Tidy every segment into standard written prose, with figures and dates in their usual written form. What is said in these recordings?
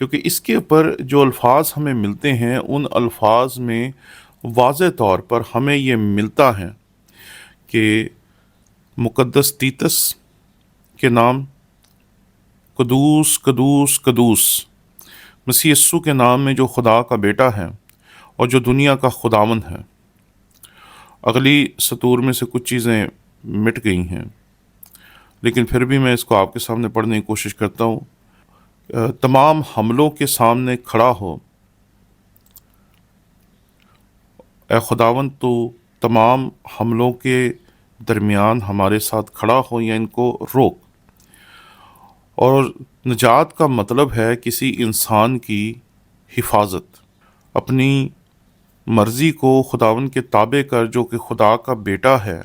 کیونکہ اس کے اوپر جو الفاظ ہمیں ملتے ہیں ان الفاظ میں واضح طور پر ہمیں یہ ملتا ہے کہ مقدس تیتس کے نام، قدوس قدوس قدوس، مسیح یسوع کے نام میں جو خدا کا بیٹا ہے اور جو دنیا کا خداوند ہے۔ اگلی سطور میں سے کچھ چیزیں مٹ گئی ہیں، لیکن پھر بھی میں اس کو آپ کے سامنے پڑھنے کی کوشش کرتا ہوں۔ تمام حملوں کے سامنے کھڑا ہو اے خداوند، تو تمام حملوں کے درمیان ہمارے ساتھ کھڑا ہو یا ان کو روک۔ اور نجات کا مطلب ہے کسی انسان کی حفاظت، اپنی مرضی کو خداوند کے تابع کر جو کہ خدا کا بیٹا ہے،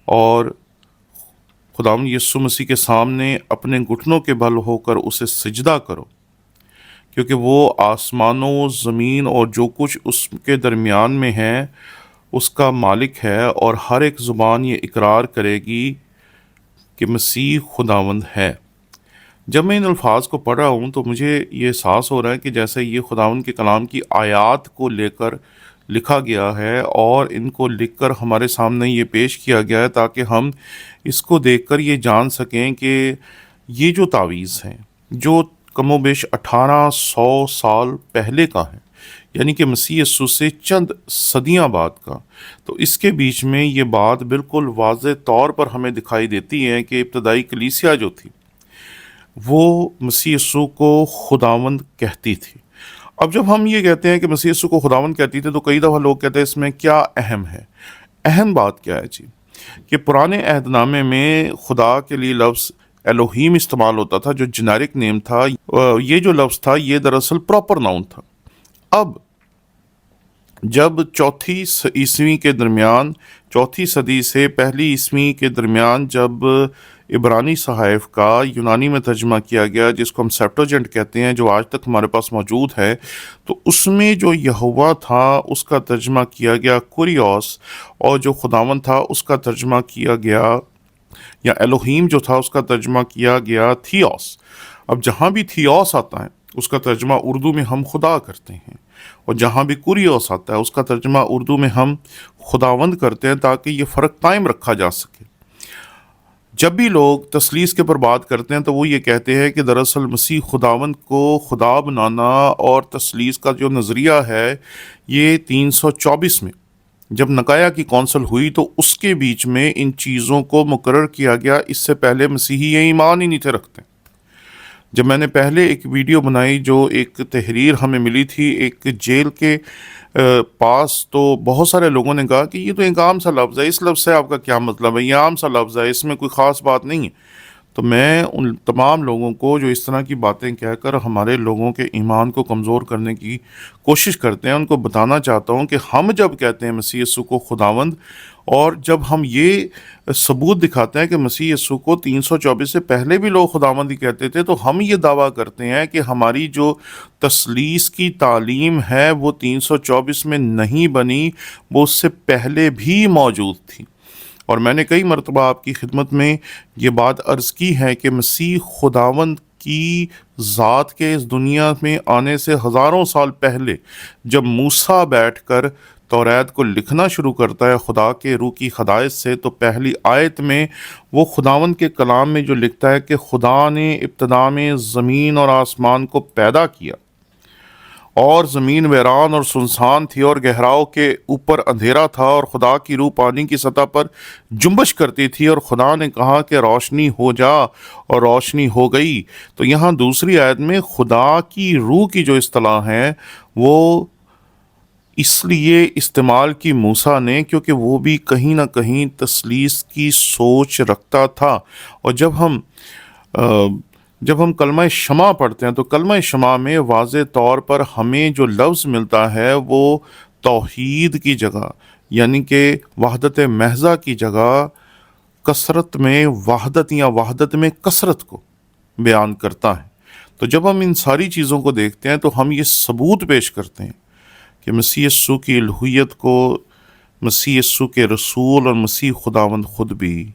اور خداوند یسوع مسیح کے سامنے اپنے گھٹنوں کے بل ہو کر اسے سجدہ کرو، کیونکہ وہ آسمانوں، زمین اور جو کچھ اس کے درمیان میں ہے اس کا مالک ہے، اور ہر ایک زبان یہ اقرار کرے گی کہ مسیح خداوند ہے۔ جب میں ان الفاظ کو پڑھ رہا ہوں تو مجھے یہ احساس ہو رہا ہے کہ جیسے یہ خداوند کے کلام کی آیات کو لے کر لکھا گیا ہے، اور ان کو لکھ کر ہمارے سامنے یہ پیش کیا گیا ہے تاکہ ہم اس کو دیکھ کر یہ جان سکیں کہ یہ جو تعویذ ہے جو کم و بیش 1800 سال پہلے کا ہے، یعنی کہ مسیح یسوع سے چند صدیاں بعد کا، تو اس کے بیچ میں یہ بات بالکل واضح طور پر ہمیں دکھائی دیتی ہے کہ ابتدائی کلیسیا جو تھی وہ مسیح یسوع کو خداوند کہتی تھی۔ اب جب ہم یہ کہتے ہیں کہ مسیح یسوع کو خداوند کہتی تھی تو کئی دفعہ لوگ کہتے ہیں اس میں کیا اہم ہے؟ اہم بات کیا ہے جی؟ کہ پرانے عہد نامے میں خدا کے لیے لفظ الوہیم استعمال ہوتا تھا جو جنیرک نیم تھا۔ یہ جو لفظ تھا یہ دراصل پراپر ناؤن تھا۔ اب جب چوتھی عیسوی کے درمیان، چوتھی صدی سے پہلی عیسوی کے درمیان جب عبرانی صحائف کا یونانی میں ترجمہ کیا گیا، جس کو ہم سیپٹوجنٹ کہتے ہیں، جو آج تک ہمارے پاس موجود ہے، تو اس میں جو یہوہ تھا اس کا ترجمہ کیا گیا کوریوس، اور جو خداوند تھا اس کا ترجمہ کیا گیا، یا الوہیم جو تھا اس کا ترجمہ کیا گیا تھیوس۔ اب جہاں بھی تھیوس آتا ہے اس کا ترجمہ اردو میں ہم خدا کرتے ہیں، اور جہاں بھی کوریوس آتا ہے اس کا ترجمہ اردو میں ہم خداوند کرتے ہیں، تاکہ یہ فرق قائم رکھا جا سکے۔ جب بھی لوگ تثلیث کے پر بات کرتے ہیں تو وہ یہ کہتے ہیں کہ دراصل مسیح خداوند کو خدا بنانا اور تثلیث کا جو نظریہ ہے یہ 324 میں جب نقایا کی کونسل ہوئی تو اس کے بیچ میں ان چیزوں کو مقرر کیا گیا۔ اس سے پہلے مسیحی یہ ایمان ہی نہیں تھے رکھتے۔ جب میں نے پہلے ایک ویڈیو بنائی جو ایک تحریر ہمیں ملی تھی ایک جیل کے پاس، تو بہت سارے لوگوں نے کہا کہ یہ تو ایک عام سا لفظ ہے، اس لفظ سے آپ کا کیا مطلب ہے؟ یہ عام سا لفظ ہے، اس میں کوئی خاص بات نہیں ہے۔ تو میں ان تمام لوگوں کو جو اس طرح کی باتیں کہہ کر ہمارے لوگوں کے ایمان کو کمزور کرنے کی کوشش کرتے ہیں، ان کو بتانا چاہتا ہوں کہ ہم جب کہتے ہیں مسیح یسوع کو خداوند، اور جب ہم یہ ثبوت دکھاتے ہیں کہ مسیح یسوع کو 324 سے پہلے بھی لوگ خداوند ہی کہتے تھے، تو ہم یہ دعویٰ کرتے ہیں کہ ہماری جو تثلیث کی تعلیم ہے وہ 324 میں نہیں بنی، وہ اس سے پہلے بھی موجود تھی۔ اور میں نے کئی مرتبہ آپ کی خدمت میں یہ بات عرض کی ہے کہ مسیح خداوند کی ذات کے اس دنیا میں آنے سے ہزاروں سال پہلے جب موسیٰ بیٹھ کر توریت کو لکھنا شروع کرتا ہے خدا کے روح کی ہدایت سے، تو پہلی آیت میں وہ خداوند کے کلام میں جو لکھتا ہے کہ خدا نے ابتدا میں زمین اور آسمان کو پیدا کیا، اور زمین ویران اور سنسان تھی اور گہراؤں کے اوپر اندھیرا تھا، اور خدا کی روح پانی کی سطح پر جنبش کرتی تھی، اور خدا نے کہا کہ روشنی ہو جا، اور روشنی ہو گئی۔ تو یہاں دوسری آیت میں خدا کی روح کی جو اصطلاح ہے وہ اس لیے استعمال کی موسیٰ نے کیونکہ وہ بھی کہیں نہ کہیں تثلیث کی سوچ رکھتا تھا۔ اور جب ہم کلمہ شمع پڑھتے ہیں تو کلمہ شمع میں واضح طور پر ہمیں جو لفظ ملتا ہے وہ توحید کی جگہ، یعنی کہ وحدت محضہ کی جگہ کثرت میں وحدت یا وحدت میں کثرت کو بیان کرتا ہے۔ تو جب ہم ان ساری چیزوں کو دیکھتے ہیں تو ہم یہ ثبوت پیش کرتے ہیں کہ مسیح یسوع کی الوہیت کو مسیح یسوع کے رسول اور مسیح خداوند خود بھی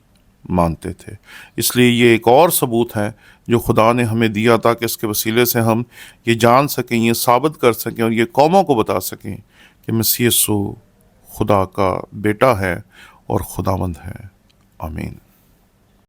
مانتے تھے۔ اس لیے یہ ایک اور ثبوت ہے جو خدا نے ہمیں دیا تاکہ اس کے وسیلے سے ہم یہ جان سکیں، یہ ثابت کر سکیں اور یہ قوموں کو بتا سکیں کہ مسیح یسوع خدا کا بیٹا ہے اور خداوند ہے۔ آمین۔